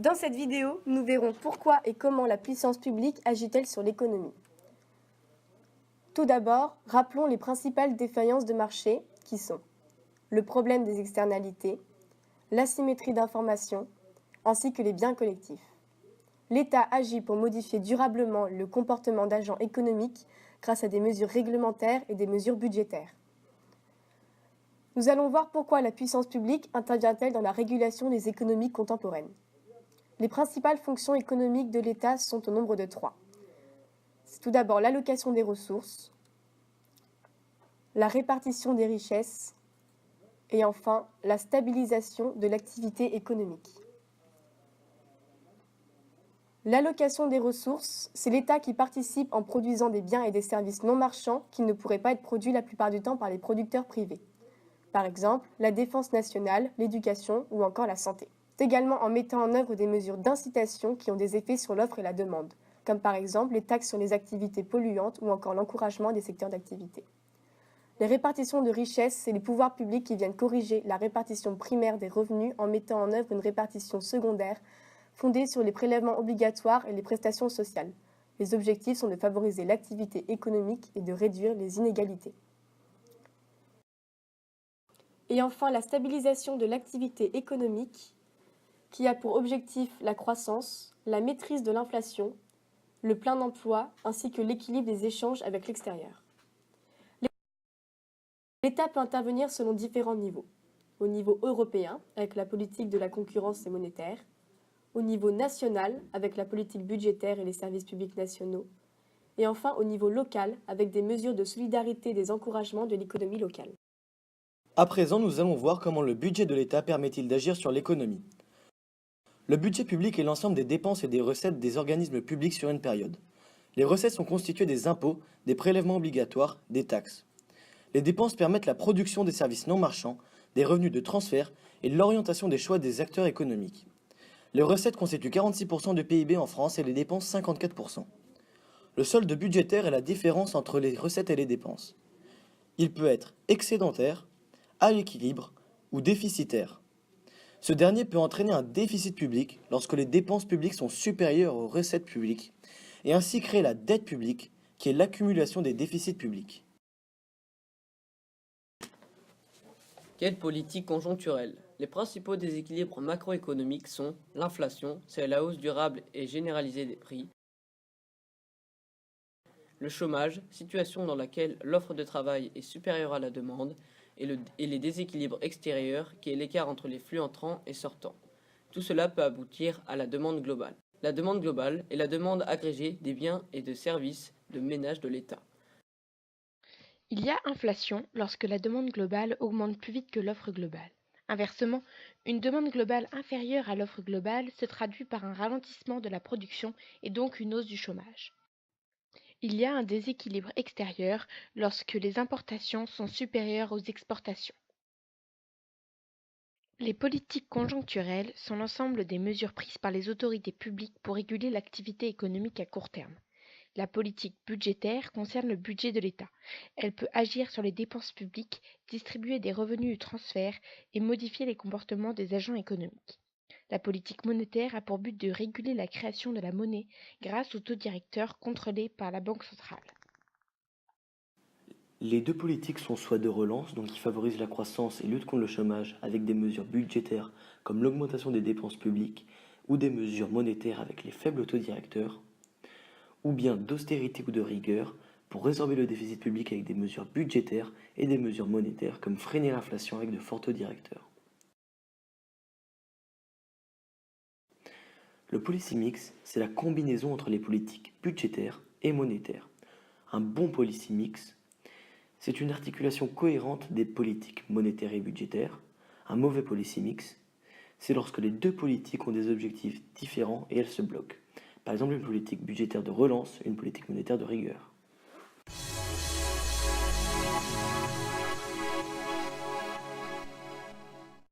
Dans cette vidéo, nous verrons pourquoi et comment la puissance publique agit-elle sur l'économie. Tout d'abord, rappelons les principales défaillances de marché qui sont le problème des externalités, l'asymétrie d'information, ainsi que les biens collectifs. L'État agit pour modifier durablement le comportement d'agents économiques grâce à des mesures réglementaires et des mesures budgétaires. Nous allons voir pourquoi la puissance publique intervient-elle dans la régulation des économies contemporaines. Les principales fonctions économiques de l'État sont au nombre de 3. C'est tout d'abord l'allocation des ressources, la répartition des richesses et enfin la stabilisation de l'activité économique. L'allocation des ressources, c'est l'État qui participe en produisant des biens et des services non marchands qui ne pourraient pas être produits la plupart du temps par les producteurs privés. Par exemple, la défense nationale, l'éducation ou encore la santé. C'est également en mettant en œuvre des mesures d'incitation qui ont des effets sur l'offre et la demande, comme par exemple les taxes sur les activités polluantes ou encore l'encouragement des secteurs d'activité. Les répartitions de richesses, c'est les pouvoirs publics qui viennent corriger la répartition primaire des revenus en mettant en œuvre une répartition secondaire fondée sur les prélèvements obligatoires et les prestations sociales. Les objectifs sont de favoriser l'activité économique et de réduire les inégalités. Et enfin, la stabilisation de l'activité économique qui a pour objectif la croissance, la maîtrise de l'inflation, le plein emploi ainsi que l'équilibre des échanges avec l'extérieur. L'État peut intervenir selon différents niveaux. Au niveau européen, avec la politique de la concurrence et monétaire, au niveau national, avec la politique budgétaire et les services publics nationaux, et enfin au niveau local, avec des mesures de solidarité et des encouragements de l'économie locale. À présent, nous allons voir comment le budget de l'État permet-il d'agir sur l'économie. Le budget public est l'ensemble des dépenses et des recettes des organismes publics sur une période. Les recettes sont constituées des impôts, des prélèvements obligatoires, des taxes. Les dépenses permettent la production des services non marchands, des revenus de transfert et l'orientation des choix des acteurs économiques. Les recettes constituent 46% du PIB en France et les dépenses 54%. Le solde budgétaire est la différence entre les recettes et les dépenses. Il peut être excédentaire, à l'équilibre ou déficitaire. Ce dernier peut entraîner un déficit public lorsque les dépenses publiques sont supérieures aux recettes publiques et ainsi créer la dette publique qui est l'accumulation des déficits publics. Quelle politique conjoncturelle? Les principaux déséquilibres macroéconomiques sont l'inflation, c'est la hausse durable et généralisée des prix, le chômage, situation dans laquelle l'offre de travail est supérieure à la demande, et les déséquilibres extérieurs, qui est l'écart entre les flux entrants et sortants. Tout cela peut aboutir à la demande globale. La demande globale est la demande agrégée des biens et de services de ménage de l'État. Il y a inflation lorsque la demande globale augmente plus vite que l'offre globale. Inversement, une demande globale inférieure à l'offre globale se traduit par un ralentissement de la production et donc une hausse du chômage. Il y a un déséquilibre extérieur lorsque les importations sont supérieures aux exportations. Les politiques conjoncturelles sont l'ensemble des mesures prises par les autorités publiques pour réguler l'activité économique à court terme. La politique budgétaire concerne le budget de l'État. Elle peut agir sur les dépenses publiques, distribuer des revenus et transferts et modifier les comportements des agents économiques. La politique monétaire a pour but de réguler la création de la monnaie grâce aux taux directeurs contrôlés par la Banque centrale. Les deux politiques sont soit de relance, donc qui favorisent la croissance et lutte contre le chômage avec des mesures budgétaires comme l'augmentation des dépenses publiques, ou des mesures monétaires avec les faibles taux directeurs, ou bien d'austérité ou de rigueur pour résorber le déficit public avec des mesures budgétaires et des mesures monétaires comme freiner l'inflation avec de forts taux directeurs. Le policy mix, c'est la combinaison entre les politiques budgétaires et monétaires. Un bon policy mix, c'est une articulation cohérente des politiques monétaires et budgétaires. Un mauvais policy mix, c'est lorsque les deux politiques ont des objectifs différents et elles se bloquent. Par exemple, une politique budgétaire de relance et une politique monétaire de rigueur.